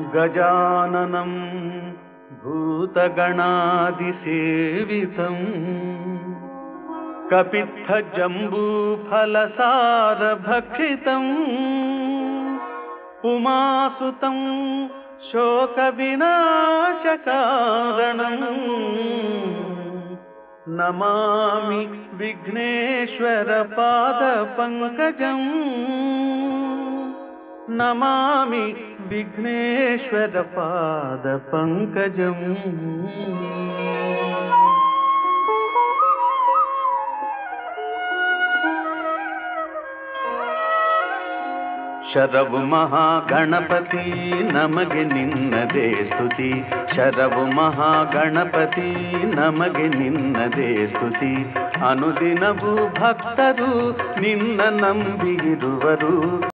गजाननं भूतगणादिसेवितं कपित्थजम्बूफलसारभक्षितम् उमासुतं शोकविनाशकारणम् नमामि विघ्नेश्वरपादपङ्कजम् नमामि विघ्नेश्वरपादपङ्कजम्। ಶರವು ಮಹಾಗಣಪತಿ ನಮಗೆ ನಿನ್ನದೇ ಸ್ತುತಿ, ಶರವು ಮಹಾಗಣಪತಿ ನಮಗೆ ನಿನ್ನದೇ ಸ್ತುತಿ, ಅನುದಿನವೂ ಭಕ್ತರು ನಿನ್ನ ನಂಬಿರುವರು.